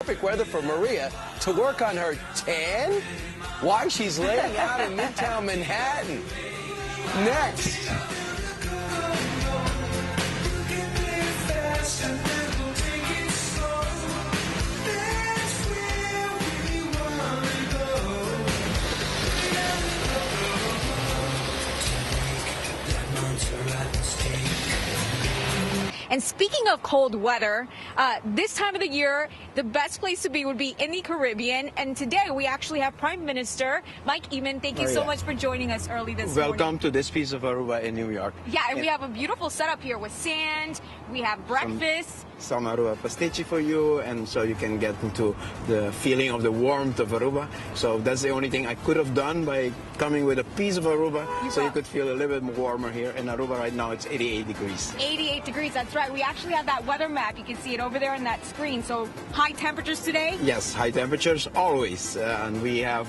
Perfect weather for Maria to work on her tan while she's laying out in Midtown Manhattan. Next. And speaking of cold weather, this time of the year, the best place to be would be in the Caribbean. And today we actually have Prime Minister Mike Eman. Thank you so much for joining us early this morning. Welcome to this piece of Aruba in New York. Yeah, and we have a beautiful setup here with sand. We have breakfast. Some Aruba pastiche for you, and so you can get into the feeling of the warmth of Aruba. So that's the only thing I could have done by coming with a piece of Aruba, so you could feel a little bit warmer here. In Aruba right now, it's 88 degrees. 88 degrees, that's right. We actually have that weather map. You can see it over there on that screen. So high temperatures today? Yes, high temperatures always. And we have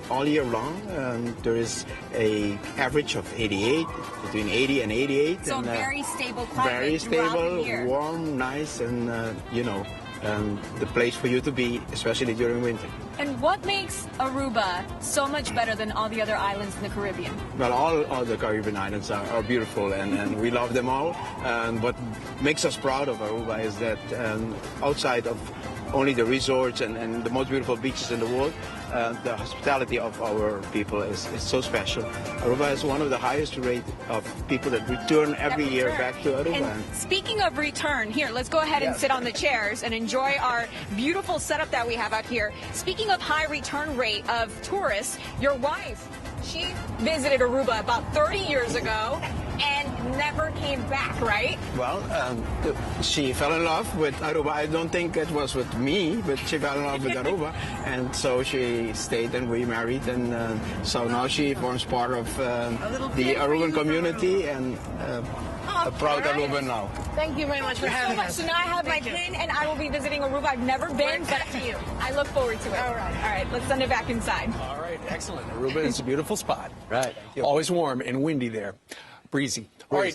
all year long, there is a average of 88, between 80 and 88. So and, very stable climate. Very stable, the year. warm, nice, and the place for you to be, especially during winter. And what makes Aruba so much better than all the other islands in the Caribbean? Well, all the Caribbean islands are beautiful, and we love them all. And what makes us proud of Aruba is that outside of only the resorts and the most beautiful beaches in the world, the hospitality of our people is so special. Aruba is one of the highest rate of people that return every year back to Aruba. And speaking of return, here, let's go ahead and sit on the chairs and enjoy our beautiful setup that we have out here. Speaking of high return rate of tourists, your wife, she visited Aruba about 30 years ago and never came back, right? Well, she fell in love with Aruba. I don't think it was with me, but she fell in love with Aruba, and so she stayed and we married, and so now she forms part of the Aruban community and a proud Aruban now. Thank you very much for having us. So now I have my pin, and I will be visiting Aruba. I've never been, but I look forward to it. All right, let's send it back inside. All right, excellent. Aruba is a beautiful spot. Right. Always warm and windy there. Breezy. All right.